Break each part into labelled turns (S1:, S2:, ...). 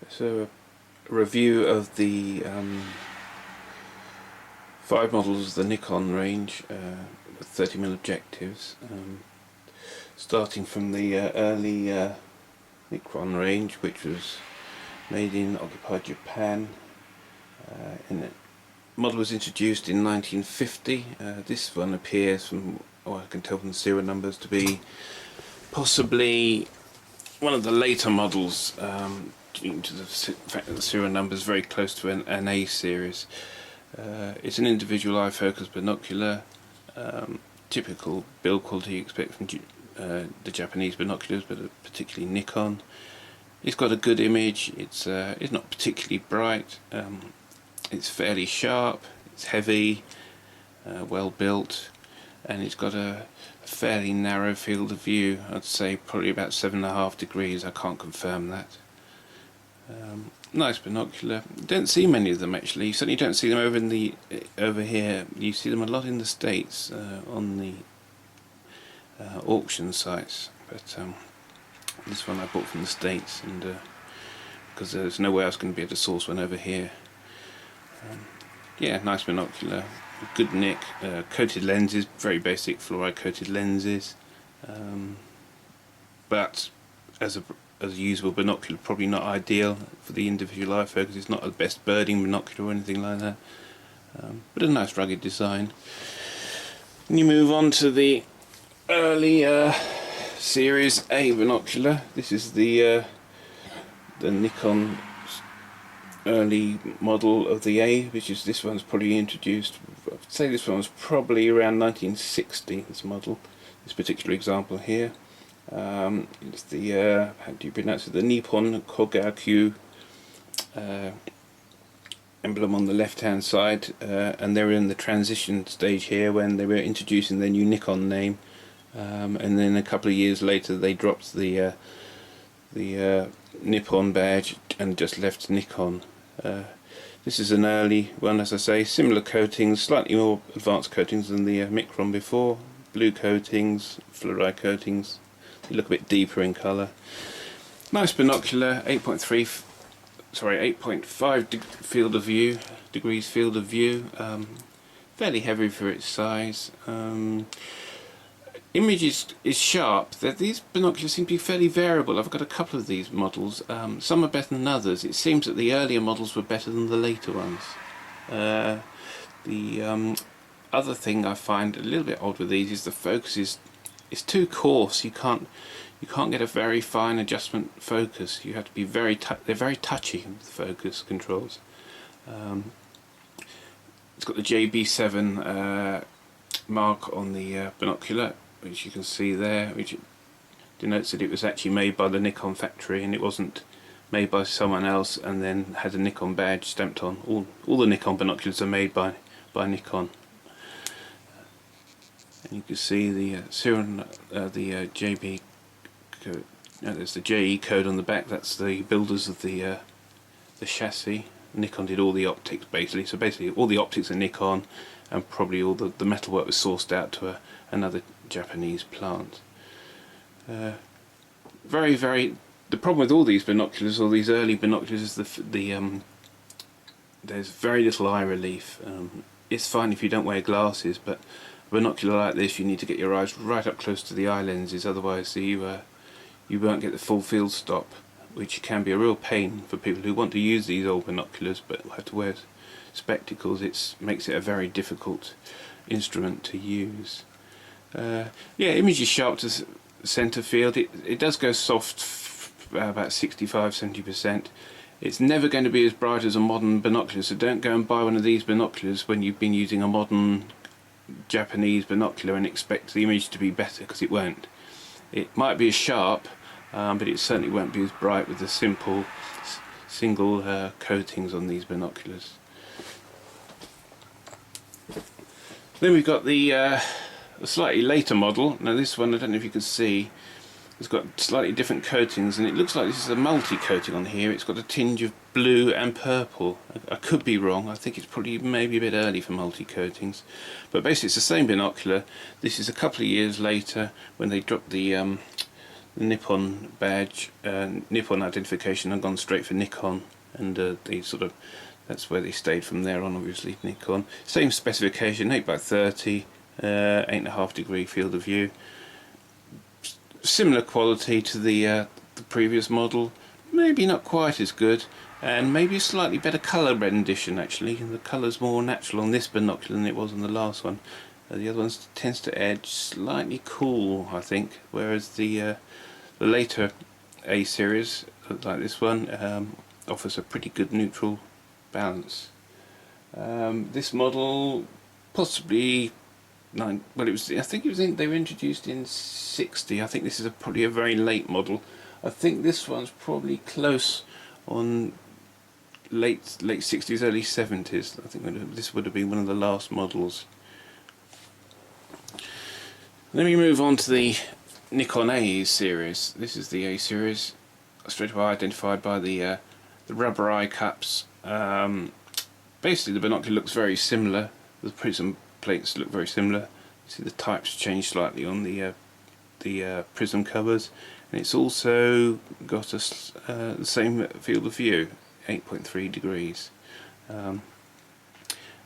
S1: So a review of the 5 models of the Nikon range with 30mm objectives, starting from the early Nikon range, which was made in occupied Japan. The model was introduced in 1950. This one appears, from what I can tell from the serial numbers, to be possibly one of the later models, due to the fact that the serial number is very close to an A series. It's an individual eye focus binocular, typical build quality you expect from the Japanese binoculars, but particularly Nikon. It's got a good image. It's not particularly bright. It's fairly sharp. It's heavy, well built, and it's got a fairly narrow field of view. I'd say probably about 7.5 degrees. I can't confirm that. Nice binocular. Don't see many of them actually. You certainly don't see them over here. You see them a lot in the States on the auction sites, but this one I bought from the States, and because there's no way I was going to be able to source one over here. Yeah, nice binocular, good nick, coated lenses, very basic fluoride coated lenses, but as a usable binocular, probably not ideal for the individual eye focus. It's not the best birding binocular or anything like that, but a nice rugged design. And you move on to the early Series A binocular. This is the Nikon early model of the A, which is this one's probably introduced. I'd say this one was probably around 1960. This model, this particular example here. It's the how do you pronounce it? The Nippon Kogakyu emblem on the left-hand side, and they were in the transition stage here when they were introducing their new Nikon name, and then a couple of years later they dropped the Nippon badge and just left Nikon. This is an early one, as I say, similar coatings, slightly more advanced coatings than the Micron before. Blue coatings, fluoride coatings. They look a bit deeper in colour. Nice binocular, 8.5 field of view, degrees field of view. Fairly heavy for its size. Image is sharp. These binoculars seem to be fairly variable. I've got a couple of these models. Some are better than others. It seems that the earlier models were better than the later ones. The other thing I find a little bit odd with these is the focus is too coarse. You can't get a very fine adjustment focus. You have to be they're very touchy with the focus controls. It's got the JB7 mark on the binocular, which you can see there, which denotes that it was actually made by the Nikon factory and it wasn't made by someone else and then had a Nikon badge stamped on. All the Nikon binoculars are made by Nikon. And you can see the JB code. There's the JE code on the back. That's the builders of the chassis. Nikon did all the optics basically. So basically, all the optics are Nikon, and probably all the metalwork was sourced out to another Japanese plant. The problem with all these binoculars, or these early binoculars, is there's very little eye relief. It's fine if you don't wear glasses, but a binocular like this, you need to get your eyes right up close to the eye lenses, otherwise you won't get the full field stop, which can be a real pain for people who want to use these old binoculars but have to wear spectacles. It makes it a very difficult instrument to use. Yeah, image is sharp to center field. It does go soft about 65–70%. It's never going to be as bright as a modern binocular, so don't go and buy one of these binoculars when you've been using a modern Japanese binocular and expect the image to be better, because it won't. It might be as sharp, but it certainly won't be as bright with the simple single coatings on these binoculars. Then we've got the slightly later model. Now this one, I don't know if you can see, it's got slightly different coatings, and it looks like this is a multi-coating on here. It's got a tinge of blue and purple. I could be wrong. I think it's probably maybe a bit early for multi-coatings, but basically it's the same binocular. This is a couple of years later when they dropped the Nippon badge, Nippon identification, and gone straight for Nikon, and they sort of, that's where they stayed from there on. Obviously Nikon, same specification, 8x30, 8.5 degree field of view, similar quality to the previous model, maybe not quite as good, and maybe a slightly better colour rendition actually. The colour's more natural on this binocular than it was on the last one. The other one tends to edge slightly cool, I think, whereas the later A series, like this one, offers a pretty good neutral balance. This model possibly well, it was. I think it was. They were introduced in '60. I think this is probably a very late model. I think this one's probably close on late '60s, early '70s. I think this would have been one of the last models. Let me move on to the Nikon A series. This is the A series, straight away identified by the rubber eye cups. Basically, the binocular looks very similar. The prism plates look very similar. You see the types change slightly on the prism covers, and it's also got the same field of view, 8.3 degrees.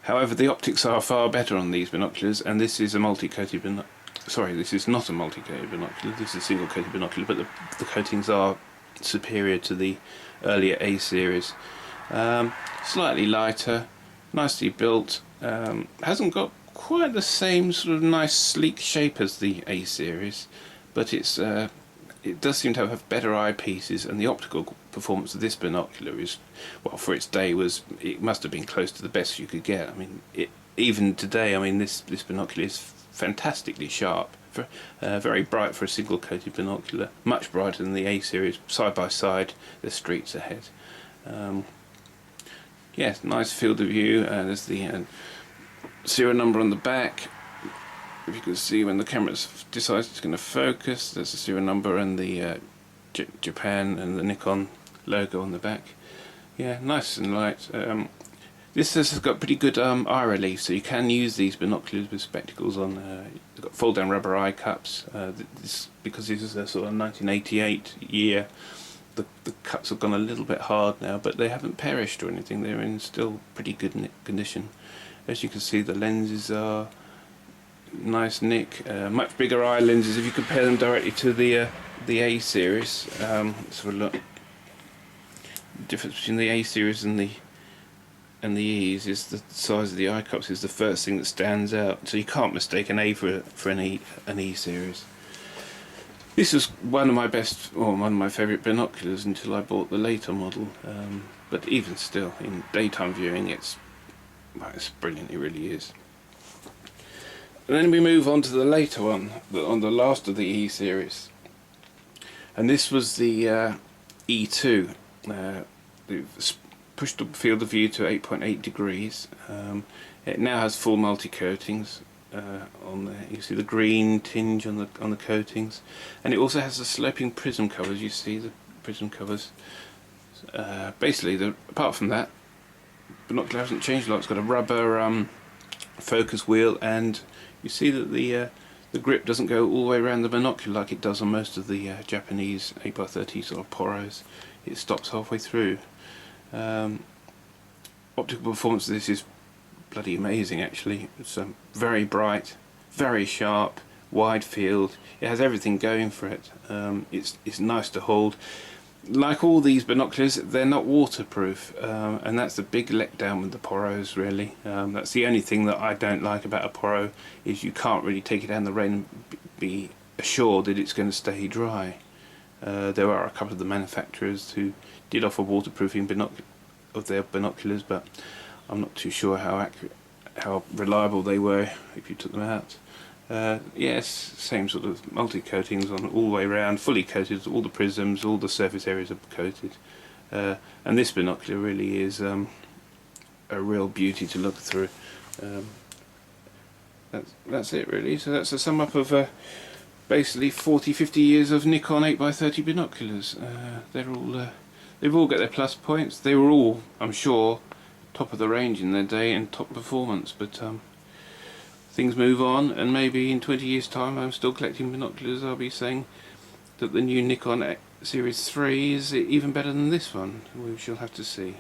S1: However, the optics are far better on these binoculars, and this is a multi-coated binocular. Sorry, this is not a multi-coated binocular, this is a single-coated binocular, but the coatings are superior to the earlier A series. Slightly lighter, nicely built, hasn't got quite the same sort of nice sleek shape as the A series, but it does seem to have better eyepieces, and the optical performance of this binocular is, well, for its day, it must have been close to the best you could get. I mean, even today, I mean, this binocular is fantastically sharp, very bright for a single coated binocular, much brighter than the A series. Side by side, the streets ahead. Yes, nice field of view. There's the serial number on the back. If you can see when the camera decides it's going to focus, there's the serial number and the Japan and the Nikon logo on the back. Yeah, nice and light. This has got pretty good eye relief, so you can use these binoculars with spectacles on. They've got fold-down rubber eye cups. Because this is a sort of 1988 year, the cups have gone a little bit hard now, but they haven't perished or anything. They're in still pretty good condition. As you can see, the lenses are nice nick, much bigger eye lenses if you compare them directly to the A series. Let's have a look. The difference between the A series and the E's is the size of the eye cups is the first thing that stands out. So you can't mistake an A for an E series. This was one of my best, or one of my favourite binoculars until I bought the later model. But even still, in daytime viewing, it's brilliant. It really is. And then we move on to the later one, on the last of the E series, and this was the E2. They've pushed the field of view to 8.8 degrees. It now has full multi-coatings on there. You see the green tinge on the coatings, and it also has the sloping prism covers. You see the prism covers. Basically, apart from that, the binocular hasn't changed a lot. It's got a rubber focus wheel, and you see that the grip doesn't go all the way around the binocular like it does on most of the Japanese 8x30 sort of poros. It stops halfway through. Optical performance of this is bloody amazing actually. It's very bright, very sharp, wide field. It has everything going for it. It's nice to hold. Like all these binoculars, they're not waterproof, and that's the big letdown with the poros really. That's the only thing that I don't like about a poro, is you can't really take it down the rain and be assured that it's going to stay dry. There are a couple of the manufacturers who did offer waterproofing of their binoculars, but I'm not too sure how reliable they were if you took them out. Yes, same sort of multi-coatings on all the way around, fully coated, all the prisms, all the surface areas are coated. And this binocular really is a real beauty to look through. That's it really. So that's a sum up of basically 40-50 years of Nikon 8x30 binoculars. They've all got their plus points. They were all, I'm sure, top of the range in their day and top performance, but things move on, and maybe in 20 years time I'm still collecting binoculars. I'll be saying that the new Nikon Series 3 is even better than this one. We shall have to see.